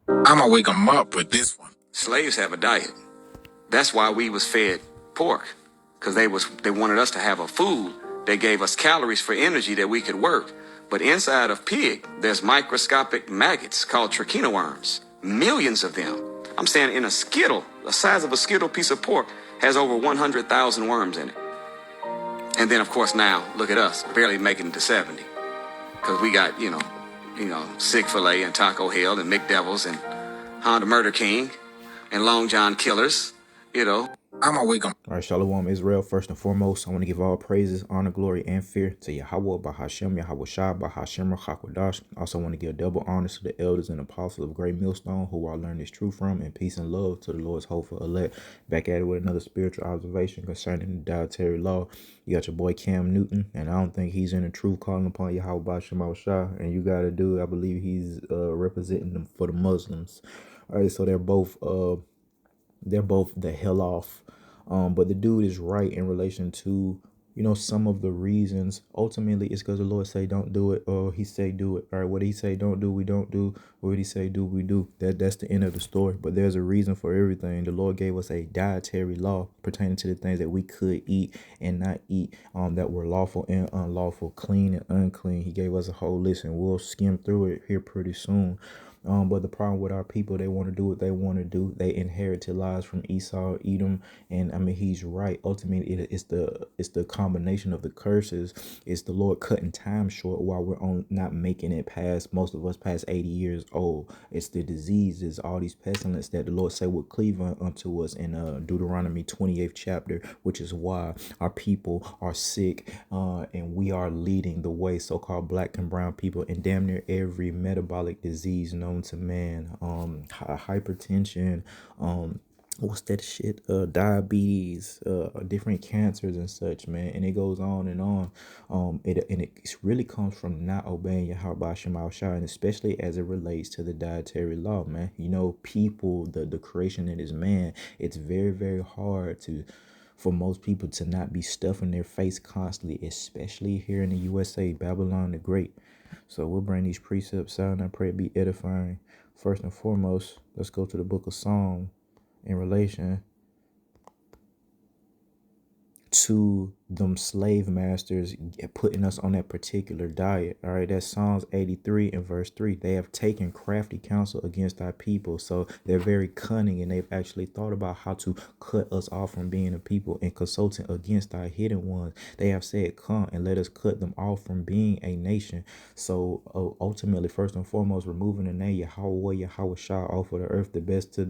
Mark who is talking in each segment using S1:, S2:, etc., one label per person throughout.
S1: I'ma wake them up with this one.
S2: Slaves have a diet. That's why we was fed pork, because they wanted us to have a food. They gave us calories for energy that we could work. But inside of pig, there's microscopic maggots called trichina worms. Millions of them. I'm saying in a skittle, the size of a skittle piece of pork has over 100,000 worms in it. And then of course now, look at us, barely making it to 70. Because we got, Sig-Filet and Taco Hell and McDevils and Honda Murder King and Long John Killers,
S1: I'ma wake them. All right, Shalom, Israel. First and foremost, I want to give all praises, honor, glory, and fear to Yahweh, Bahashem, Yahweh Shah, Bahashem, Rachakwadash. Also want to give double honors to the elders and apostles of Great Millstone, who I learned this truth from, and peace and love to the Lord's hopeful elect. Back at it with another spiritual observation concerning the dietary law. You got your boy Cam Newton, and I don't think he's in the truth calling upon Yahweh, Bahashem, Shah. And you got to do, I believe he's representing them for the Muslims. All right, so they're both the hell off. But the dude is right in relation to, some of the reasons. Ultimately, it's because the Lord say don't do it, or he say do it. All right, what he say don't do, we don't do. What he say do, we do. That's the end of the story. But there's a reason for everything. The Lord gave us a dietary law pertaining to the things that we could eat and not eat, that were lawful and unlawful, clean and unclean. He gave us a whole list, and we'll skim through it here pretty soon. But the problem with our people, they want to do what they want to do. They inherited lies from Esau, Edom, and I mean he's right. Ultimately, it's the combination of the curses. It's the Lord cutting time short while we're not making it past, most of us past 80 years old. It's the diseases, all these pestilence that the Lord say will cleave unto us in Deuteronomy 28th chapter, which is why our people are sick, and we are leading the way, so-called black and brown people, in damn near every metabolic disease known to man, hypertension, what's that shit, diabetes, different cancers and such, man, and it goes on and on. It really comes from not obeying Yahweh Shema Shai, and especially as it relates to the dietary law, man. People, the creation that is man, it's very, very hard for most people to not be stuffing their face constantly, especially here in the USA, Babylon the Great. So we'll bring these precepts out, and I pray it be edifying. First and foremost, let's go to the book of Psalm in relation to them slave masters putting us on that particular diet. All right, that's Psalms 83 and verse 3. They have taken crafty counsel against our people. So they're very cunning, and they've actually thought about how to cut us off from being a people, and consulting against our hidden ones. They have said, come and let us cut them off from being a nation. So ultimately, first and foremost, removing the name Yahweh, Yahweh Shah off of the earth, the best of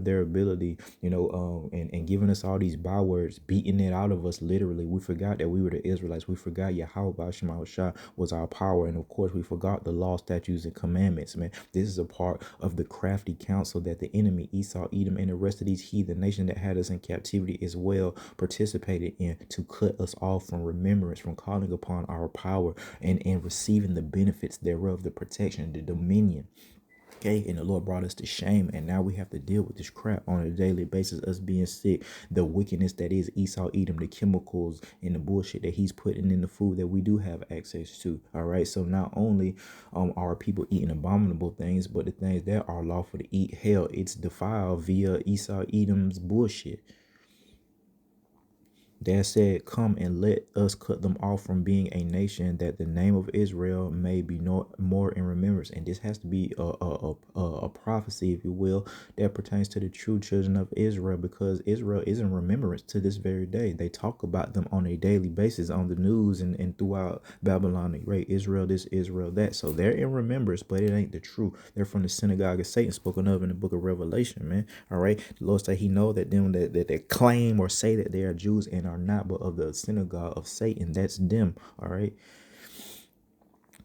S1: their ability, and giving us all these bywords, beating it out of us literally. We forgot that we were the Israelites. We forgot Yahweh Shema Shah was our power. And of course, we forgot the law, statutes, and commandments, man. This is a part of the crafty counsel that the enemy, Esau, Edom, and the rest of these heathen nations that had us in captivity as well participated in, to cut us off from remembrance, from calling upon our power and receiving the benefits thereof, the protection, the dominion. Okay, and the Lord brought us to shame, and now we have to deal with this crap on a daily basis, us being sick, the wickedness that is Esau, Edom, the chemicals and the bullshit that he's putting in the food that we do have access to. All right, so not only are people eating abominable things, but the things that are lawful to eat, hell, it's defiled via Esau, Edom's bullshit. Dad said, come and let us cut them off from being a nation, that the name of Israel may be more in remembrance. And this has to be a prophecy, if you will, that pertains to the true children of Israel, because Israel is in remembrance to this very day. They talk about them on a daily basis on the news and throughout Babylon, right? Israel this, Israel that. So they're in remembrance, but it ain't the truth. They're from the synagogue of Satan, spoken of in the book of Revelation, man. All right. The Lord said he know that them that claim or say that they are Jews and are not, but of the synagogue of Satan. That's them. All right.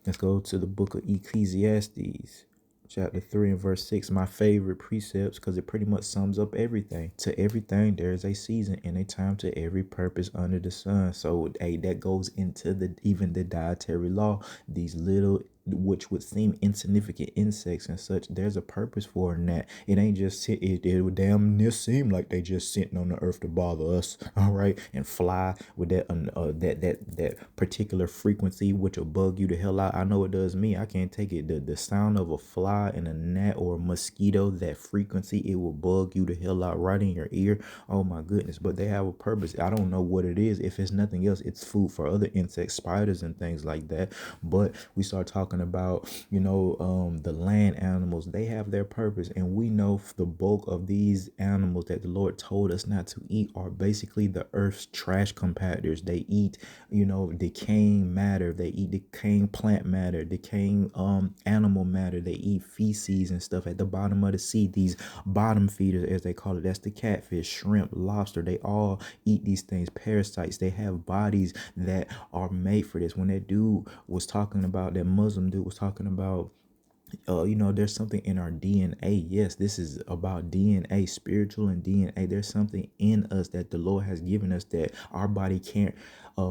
S1: Let's go to the book of Ecclesiastes, chapter 3 and verse 6. My favorite precepts, because it pretty much sums up everything. To everything there is a season and a time to every purpose under the sun. So that goes into even the dietary law. These little which would seem insignificant insects and such, there's a purpose for it in that. It ain't just it would damn near seem like they just sitting on the earth to bother us, all right, and fly with that particular frequency, which will bug you the hell out. I know it does me. I can't take it. The sound of a fly and a gnat or a mosquito, that frequency, it will bug you the hell out right in your ear. Oh my goodness. But they have a purpose. I don't know what it is. If it's nothing else, it's food for other insects, spiders and things like that. But we start talking about, the land animals. They have their purpose, and we know the bulk of these animals that the Lord told us not to eat are basically the earth's trash compactors. They eat, decaying matter. They eat decaying plant matter, decaying animal matter. They eat feces and stuff at the bottom of the sea. These bottom feeders, as they call it, that's the catfish, shrimp, lobster. They all eat these things, parasites. They have bodies that are made for this. When that dude was talking about, that Muslim dude was talking about, there's something in our DNA. Yes, this is about DNA, spiritual and DNA. There's something in us that the Lord has given us that our body can't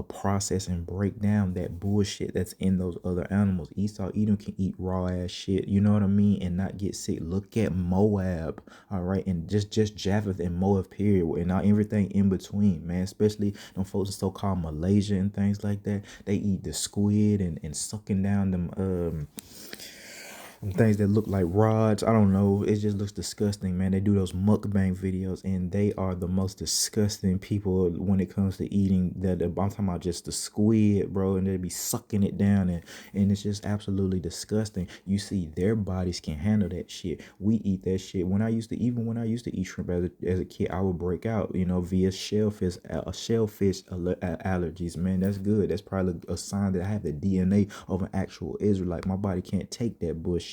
S1: process and break down, that bullshit that's in those other animals. Esau Edom can eat raw ass shit, you know what I mean, and not get sick. Look at Moab, all right, and just Japheth and Moab, period, and not everything in between, man. Especially them folks in so-called Malaysia and things like that. They eat the squid and sucking down them things that look like rods. I don't know. It just looks disgusting, man. They do those mukbang videos, and they are the most disgusting people when it comes to eating. I'm talking about just the squid, bro, and they be sucking it down, and it's just absolutely disgusting. You see, their bodies can handle that shit. We eat that shit. When I used to eat shrimp as a kid, I would break out, via shellfish allergies. Man, that's good. That's probably a sign that I have the DNA of an actual Israelite. My body can't take that bullshit.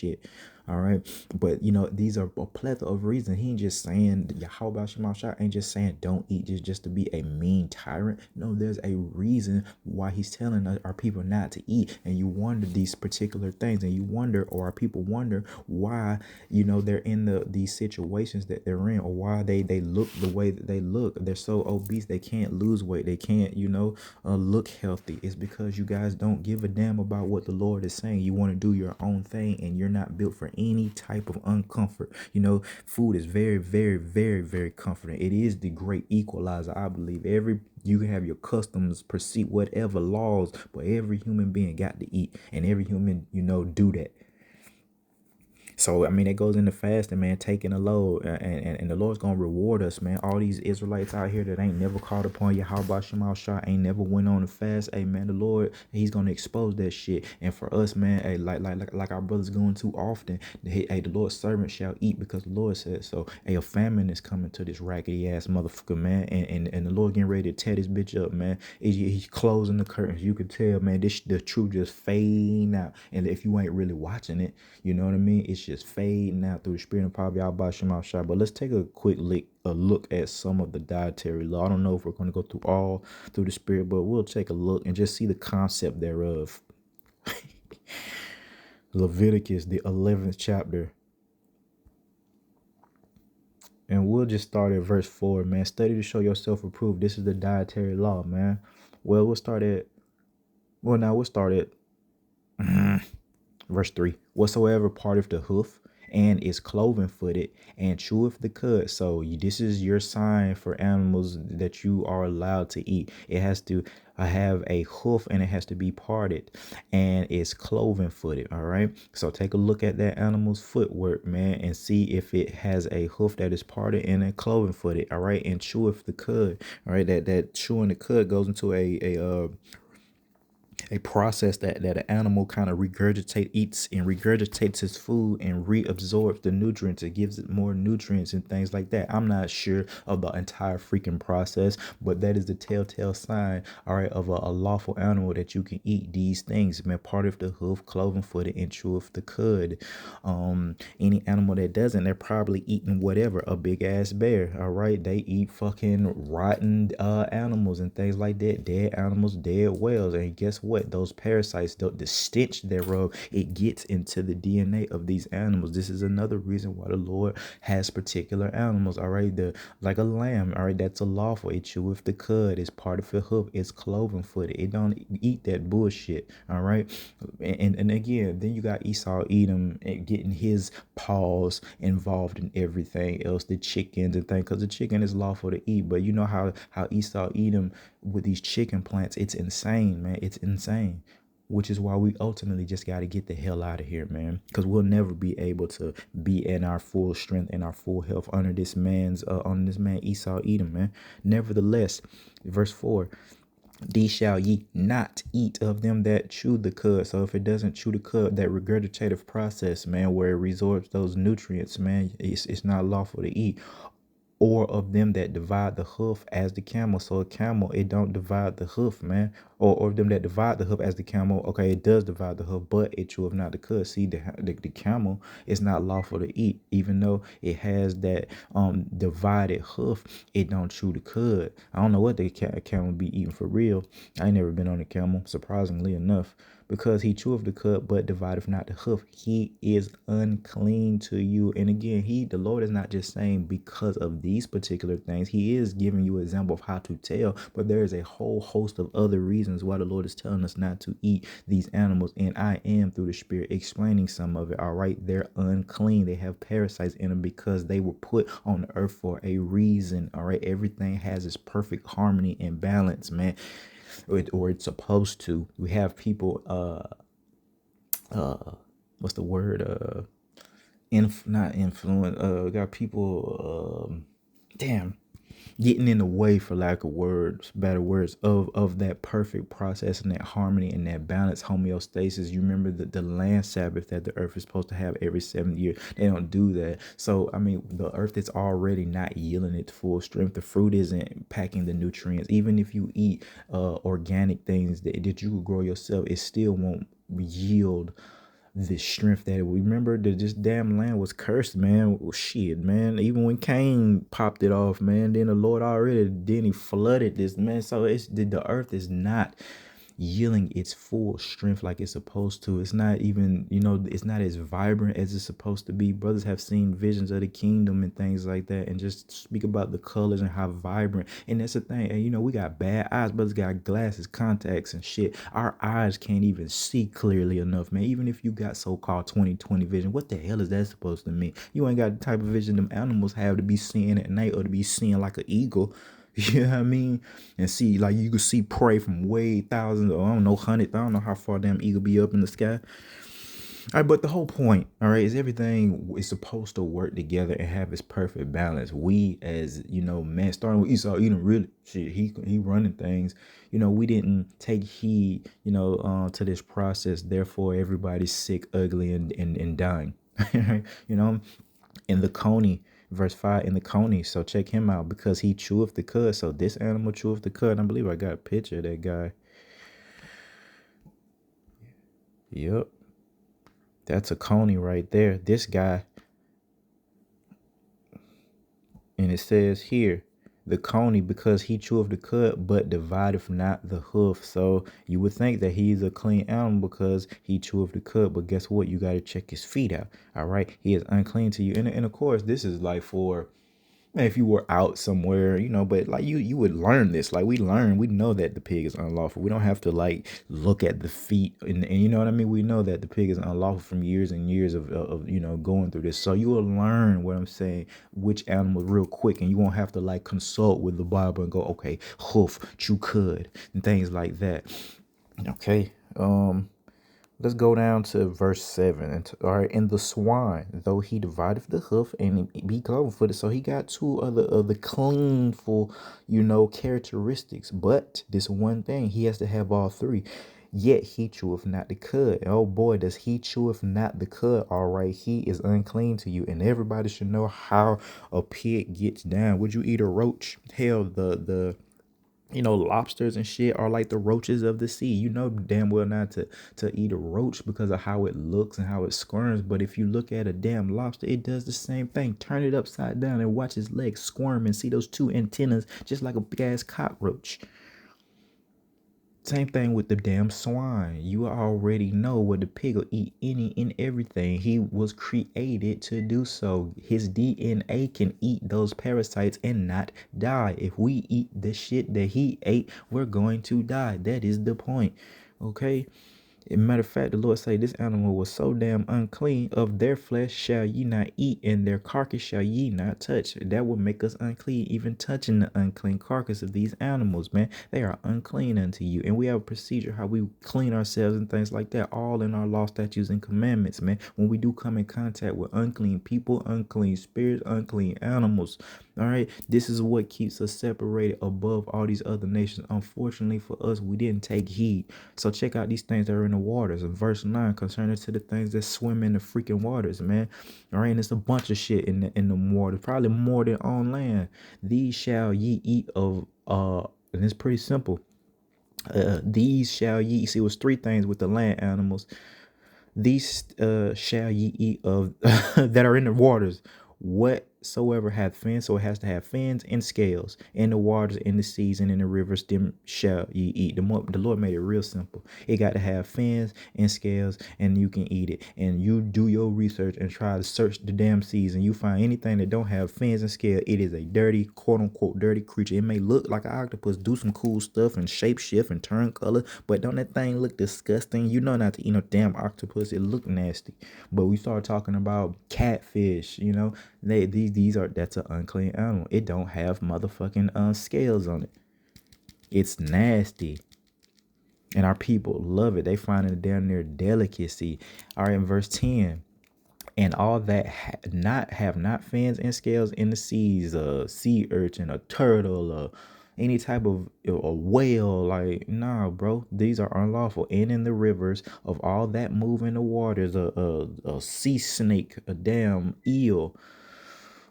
S1: All right. But these are a plethora of reasons. He ain't just saying, how about Shema Shah ain't just saying don't eat just to be a mean tyrant. No, there's a reason why he's telling our people not to eat. And you wonder these particular things, and you wonder, or our people wonder why, they're in these situations that they're in, or why they look the way that they look. They're so obese they can't lose weight. They can't, look healthy. It's because you guys don't give a damn about what the Lord is saying. You want to do your own thing, and you're not built for any type of uncomfort. Food is very, very, very, very comforting. It is the great equalizer, I believe. You can have your customs, proceed, whatever laws, but every human being got to eat, and every human, do that. So, I mean, it goes into fasting, man, taking a load, and the Lord's going to reward us, man. All these Israelites out here that ain't never called upon Yahweh Shema Shah, ain't never went on a fast, hey, man, the Lord, he's going to expose that shit. And for us, man, hey, like our brothers going too often, hey, the Lord's servant shall eat because the Lord said so. Hey, a famine is coming to this raggedy-ass motherfucker, man, and the Lord getting ready to tear this bitch up, man. He's closing the curtains. You can tell, man, the truth just fading out. And if you ain't really watching it, you know what I mean? It's just fading out through the spirit and power of Yahweh Shema Shah. But let's take a quick look at some of the dietary law. I don't know if we're going to go through the spirit, but we'll take a look and just see the concept thereof. Leviticus, the 11th chapter. And we'll just start at verse 4, man. Study to show yourself approved. This is the dietary law, man. Well, we'll start at verse 3. Whatsoever parteth the hoof and is cloven footed and cheweth the cud. So this is your sign for animals that you are allowed to eat. It has to have a hoof, and it has to be parted, and it's cloven footed. All right. So take a look at that animal's footwork, man, and see if it has a hoof that is parted and a cloven footed. All right. And cheweth the cud. All right. That chewing the cud goes into a process that an animal kind of eats and regurgitates its food and reabsorbs the nutrients. It gives it more nutrients and things like that. I'm not sure of the entire freaking process, but that is the telltale sign, all right, of a lawful animal that you can eat these things, man. Part of the hoof, cloven footed, and cheweth the cud. Any animal that doesn't, they're probably eating whatever, a big ass bear, all right. They eat fucking rotten animals and things like that, dead animals, dead whales, and guess what? Those parasites, the stench thereof, it gets into the DNA of these animals. This is another reason why the Lord has particular animals, all right? Like a lamb, all right, that's a lawful. It cheweth the cud, it's part of the hoof, it's cloven footed. It don't eat that bullshit, all right? And again, then you got Esau Edom getting his paws involved in everything else, the chickens and things, because the chicken is lawful to eat. But you know how Esau Edom with these chicken plants, it's insane, man. It's insane. Which is why we ultimately just got to get the hell out of here, man, because we'll never be able to be in our full strength and our full health under this man Esau Edom, man. Nevertheless, verse 4, these shall ye not eat of them that chew the cud. So if it doesn't chew the cud, that regurgitative process, man, where it resorbs those nutrients, man, it's not lawful to eat. Or of them that divide the hoof as the camel. So a camel, it don't divide the hoof, man. Or them that divide the hoof as the camel. Okay, it does divide the hoof, but it cheweth not the cud. See, the camel is not lawful to eat, even though it has that divided hoof. It don't chew the cud. I don't know what the camel be eating for real. I ain't never been on a camel, surprisingly enough. Because he cheweth the cud, but divideth not the hoof, he is unclean to you. And again, the Lord is not just saying because of these particular things. He is giving you an example of how to tell, but there is a whole host of other reasons why the Lord is telling us not to eat these animals. And I am, through the Spirit, explaining some of it. All right, they're unclean. They have parasites in them because they were put on the earth for a reason. All right, everything has its perfect harmony and balance, man. Or it's supposed to. We have people what's the word, not influence, got people getting in the way, for lack of words, better words, of that perfect process and that harmony and that balance, homeostasis. You remember the land Sabbath that the earth is supposed to have every 7 years. They don't do that. So I mean, the earth is already not yielding its full strength. The fruit isn't packing the nutrients. Even if you eat organic things that you could grow yourself, it still won't yield the strength that we remember. That this damn land was cursed, man. Well, shit, man. Even when Cain popped it off, man, then the Lord already then he flooded this, man. So it's the earth is not yielding its full strength like it's supposed to. It's not even, it's not as vibrant as it's supposed to be. Brothers have seen visions of the kingdom and things like that, and just speak about the colors and how vibrant. And that's the thing. And we got bad eyes. Brothers got glasses, contacts, and shit. Our eyes can't even see clearly enough, man. Even if you got so-called 20/20 vision, what the hell is that supposed to mean? You ain't got the type of vision them animals have to be seeing at night, or to be seeing like an eagle. You know what I mean? And see, like, you can see prey from way thousands, or I don't know, hundreds. I don't know how far damn eagle be up in the sky. All right, but the whole point, all right, is everything is supposed to work together and have its perfect balance. We, as man, starting with Esau, really shit, he running things. We didn't take heed, to this process. Therefore, everybody's sick, ugly, and dying. In the Coney, verse 5, in the Coney. So check him out, because he cheweth the cud. So this animal cheweth the cud. I believe I got a picture of that guy. Yep. That's a Coney right there. This guy. And it says here, the Coney, because he cheweth the cud, but divideth not the hoof. So you would think that he's a clean animal because he cheweth the cud. But guess what? You got to check his feet out. All right. He is unclean to you. And of course, this is like for, if you were out somewhere, but like you would learn this. Like we know that the pig is unlawful. We don't have to like look at the feet and you know what I mean? We know that the pig is unlawful from years and years of going through this. So you will learn what I'm saying, which animal real quick, and you won't have to like consult with the Bible and go, okay, hoof, chew cud, and things like that. Okay. Let's go down to verse 7. All right, and the swine, though he divideth the hoof and be cloven-footed, so he got two of the cleanful, characteristics. But this one thing, he has to have all three. Yet he cheweth not the cud. Oh boy, does he cheweth not the cud. All right, he is unclean to you. And everybody should know how a pig gets down. Would you eat a roach? Hell, the lobsters and shit are like the roaches of the sea. You know damn well not to eat a roach because of how it looks and how it squirms. But if you look at a damn lobster, it does the same thing. Turn it upside down and watch its legs squirm and see those two antennas just like a big ass cockroach. Same thing with the damn swine. You already know what the pig will eat any and everything. He was created to do so. His DNA can eat those parasites and not die. If we eat the shit that he ate, we're going to die. That is the point. Okay? As a matter of fact, the Lord say this animal was so damn unclean, of their flesh shall ye not eat, and their carcass shall ye not touch. That will make us unclean, even touching the unclean carcass of these animals, man. They are unclean unto you. And we have a procedure how we clean ourselves and things like that, all in our law, statutes, and commandments, man. When we do come in contact with unclean people, unclean spirits, unclean animals, all right, this is what keeps us separated above all these other nations. Unfortunately for us, we didn't take heed. So check out these things that are in the waters. In verse 9, concerning to the things that swim in the freaking waters, man. All right, and it's a bunch of shit in the waters, probably more than on land. These shall ye eat of, and it's pretty simple. These shall ye, see, it was three things with the land animals. These shall ye eat of that are in the waters, whatsoever hath fins. So it has to have fins and scales. In the waters, in the seas, and in the rivers, them shall ye eat. The Lord made it real simple. It got to have fins and scales, and you can eat it. And you do your research and try to search the damn seas, and you find anything that don't have fins and scales, it is a dirty, quote unquote, dirty creature. It may look like an octopus, do some cool stuff and shape shift and turn color, but don't that thing look disgusting? You know not to eat no damn octopus. It look nasty. But we start talking about catfish, you know, that's an unclean animal. It don't have motherfucking scales on it. It's nasty. And our people love it. They find it down near delicacy. All right, in verse 10. And all that have not fins and scales in the seas, a sea urchin, a turtle, any type of a whale, like, nah, bro, these are unlawful. And in the rivers of all that move in the waters, a sea snake, a damn eel,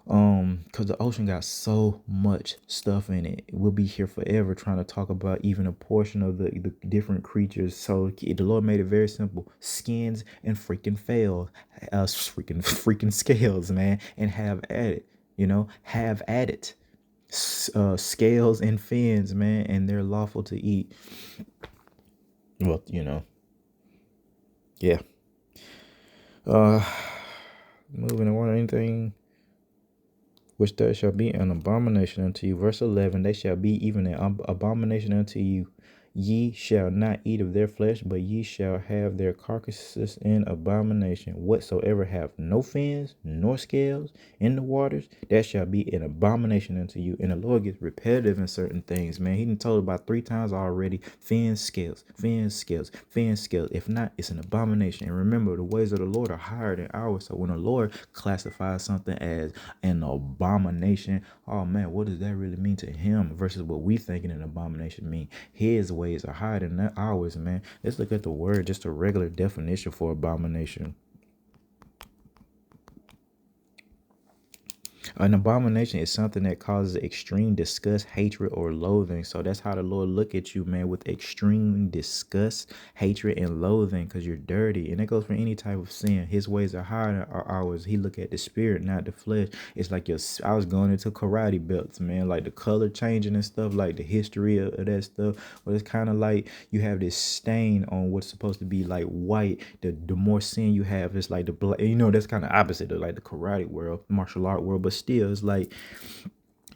S1: because the ocean got so much stuff in it. We'll be here forever trying to talk about even a portion of the different creatures. So the Lord made it very simple: skins and freaking freaking scales, man, and have at it. You know, have at it. Scales and fins, man, and they're lawful to eat. Well, you know, yeah. Moving on, anything which there shall be an abomination unto you. Verse 11, they shall be even an abomination unto you. Ye shall not eat of their flesh, but ye shall have their carcasses in abomination. Whatsoever have no fins nor scales in the waters, that shall be an abomination unto you. And the Lord gets repetitive in certain things, man. He done told about 3 times already: fins, scales, fins, scales, fins, scales. If not, it's an abomination. And remember, the ways of the Lord are higher than ours. So when the Lord classifies something as an abomination, oh man, what does that really mean to him versus what we thinking an abomination mean? His ways are higher than ours, man. Let's look at the word, just a regular definition for abomination. An abomination is something that causes extreme disgust, hatred, or loathing. So that's how the Lord look at you, man, with extreme disgust, hatred, and loathing, because you're dirty. And it goes for any type of sin. His ways are higher than ours. He look at the spirit, not the flesh. It's like I was going into karate belts, man, like the color changing and stuff, like the history of that stuff. But it's kind of like you have this stain on what's supposed to be like white. The more sin you have, it's like the black. You know, that's kind of opposite of like the karate world, martial art world. But still, it's like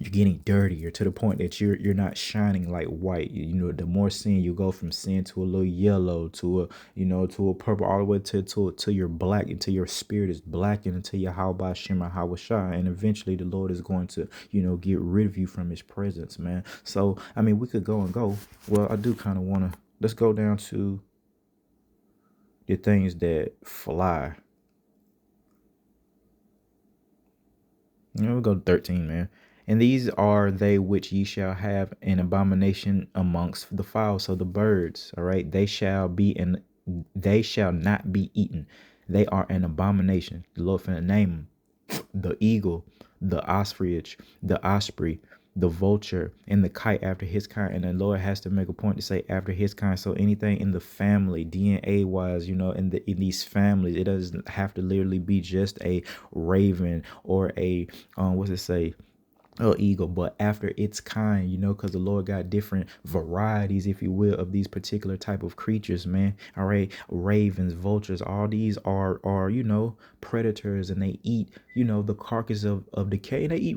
S1: you're getting dirtier to the point that you're not shining like white. You know, the more sin you go from sin to a little yellow to a, you know, to a purple, all the way to your black, until your spirit is blackened, until your how by Shema how shine, and eventually the Lord is going to, you know, get rid of you from his presence, man. So I mean, we could go and go. Well, I do kind of want to, let's go down to the things that fly. You know, we'll go to 13, man. And these are they which ye shall have an abomination amongst the fowls, so the birds, all right? They shall not be eaten. They are an abomination. The Lord finna name them: the eagle, the ostrich, the osprey, the vulture, and the kite after his kind. And the Lord has to make a point to say after his kind. So anything in the family, DNA wise, you know, in these families, it doesn't have to literally be just a raven or a what's it say, eagle, but after its kind, because the Lord got different varieties, if you will, of these particular type of creatures, man. All right, ravens, vultures, all these are predators, and they eat the carcass of decay. They eat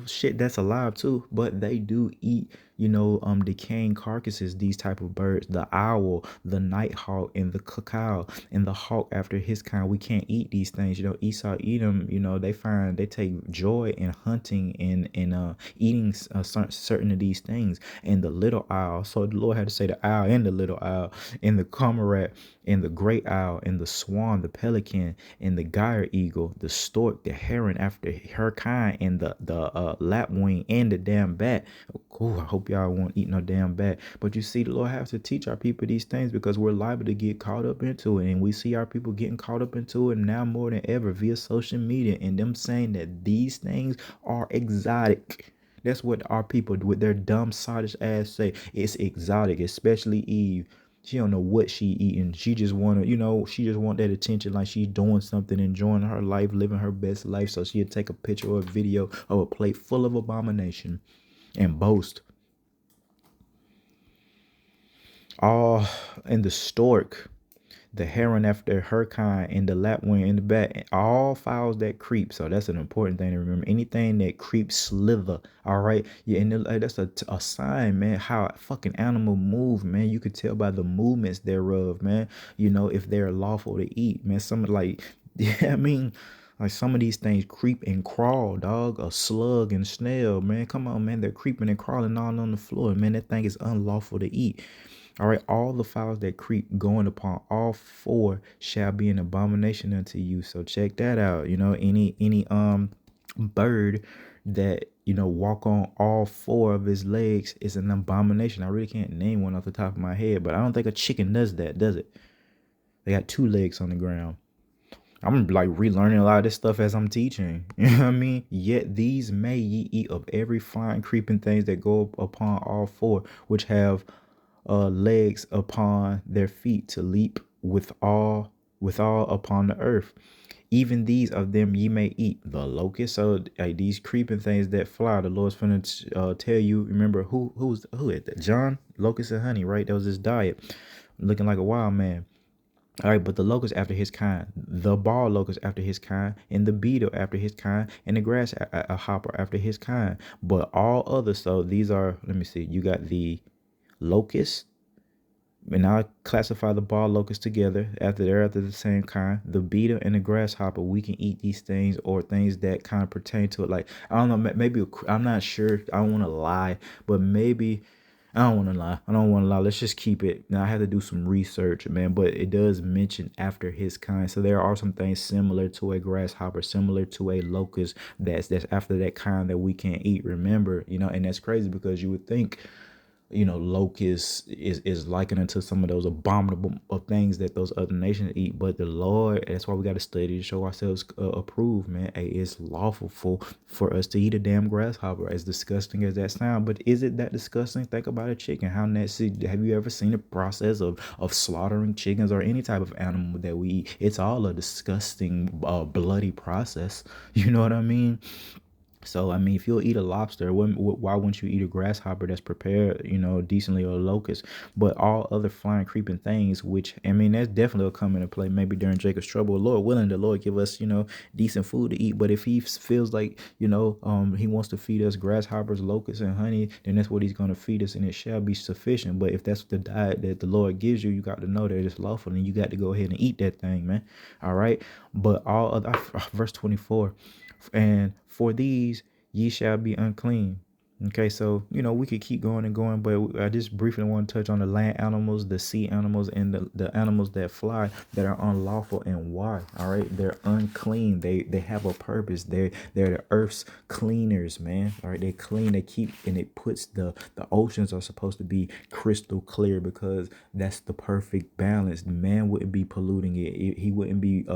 S1: shit that's alive too, but they do eat decaying carcasses. These type of birds, the owl, the nighthawk, and the cacao, and the hawk after his kind. We can't eat these things. Esau eat them. They take joy in hunting and eating certain of these things. And the little owl. So the Lord had to say the owl and the little owl, and the cormorant, and the great owl, and the swan, the pelican, and the gyre eagle, the stork, the heron after her kind, and the lapwing, and the damn bat. Oh, I hope y'all won't eat no damn bat. But you see, the Lord has to teach our people these things because we're liable to get caught up into it. And we see our people getting caught up into it now more than ever via social media, and them saying that these things are exotic. That's what our people with their dumb sottish ass say. It's exotic, especially Eve. She don't know what she eating. She just she just want that attention, like she's doing something, enjoying her life, living her best life. So she'll take a picture or a video of a plate full of abomination and boast. All in the stork, the heron after her kind, and the lapwing in the bat, all fowls that creep. So that's an important thing to remember. Anything that creeps, slither. All right, yeah, and that's a sign, man. How a fucking animal move, man. You could tell by the movements thereof, man. If they're lawful to eat, man. Some like, yeah, I mean. Like some of these things creep and crawl, dog. A slug and snail, man. Come on, man. They're creeping and crawling all on the floor, man. That thing is unlawful to eat. All right, all the fowls that creep going upon all four shall be an abomination unto you. So check that out. Any bird that walk on all four of his legs is an abomination. I really can't name one off the top of my head, but I don't think a chicken does that, does it? They got two legs on the ground. I'm like relearning a lot of this stuff as I'm teaching. You know what I mean? Yet these may ye eat of every flying creeping things that go upon all four, which have legs upon their feet to leap withal upon the earth. Even these of them ye may eat. The locust. So these creeping things that fly, the Lord's finna tell you. Remember who is that? John, locust and honey, right? That was his diet. Looking like a wild man. All right, but the locust after his kind, the ball locust after his kind, and the beetle after his kind, and the grass a hopper after his kind. But all others, so these are, let me see, you got the locust, and I classify the ball locust together after they're after the same kind. The beetle and the grasshopper, we can eat these things or things that kind of pertain to it. Like, I don't know, maybe, I'm not sure. I don't want to lie, but maybe, I don't want to lie. I don't want to lie. Let's just keep it. Now, I had to do some research, man, but it does mention after his kind. So there are some things similar to a grasshopper, similar to a locust that's after that kind that we can't eat. Remember, and that's crazy because you would think locust is likened unto some of those abominable things that those other nations eat. But the Lord, that's why we got to study to show ourselves approved, man. Hey, it's lawful for us to eat a damn grasshopper, as disgusting as that sound. But is it that disgusting? Think about a chicken. How nasty. Have you ever seen the process of slaughtering chickens or any type of animal that we eat? It's all a disgusting, bloody process. You know what I mean? So, I mean, if you'll eat a lobster, why wouldn't you eat a grasshopper that's prepared, decently, or a locust? But all other flying, creeping things, which, I mean, that's definitely will come into play maybe during Jacob's trouble. Lord willing, the Lord give us, decent food to eat. But if he feels like, he wants to feed us grasshoppers, locusts, and honey, then that's what he's going to feed us, and it shall be sufficient. But if that's the diet that the Lord gives you, you got to know that it's lawful, and you got to go ahead and eat that thing, man. All right? But all other, verse 24, and for these ye shall be unclean. Okay, so we could keep going and going, but I just briefly want to touch on the land animals, the sea animals, and the animals that fly that are unlawful, and why. All right, they're unclean. They have a purpose. They're the earth's cleaners, man. All right, they clean. They keep, and it puts the oceans are supposed to be crystal clear because that's the perfect balance. Man wouldn't be polluting it. He wouldn't be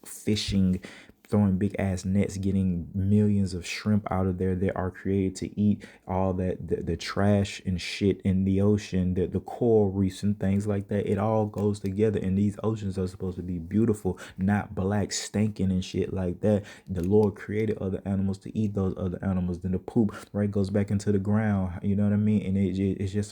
S1: fishing throwing big ass nets, getting millions of shrimp out of there that are created to eat all that the trash and shit in the ocean, the coral reefs and things like that. It all goes together, and these oceans are supposed to be beautiful, not black, stinking and shit like that. The Lord created other animals to eat those other animals. Then the poop, right, goes back into the ground. You know what I mean? And it's just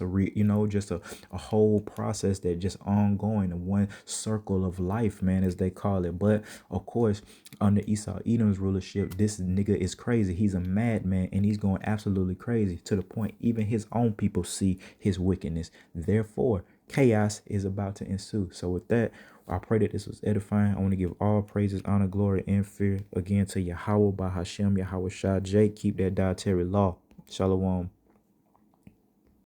S1: just a whole process that just ongoing, one circle of life, man, as they call it. But of course, under Esau Edom's rulership, this nigga is crazy. He's a madman, and he's going absolutely crazy to the point even his own people see his wickedness. Therefore, chaos is about to ensue. So with that, I pray that this was edifying. I want to give all praises, honor, glory, and fear again to Yahweh by Hashem, Yahweh Shah. Jake, keep that dietary law. Shalom.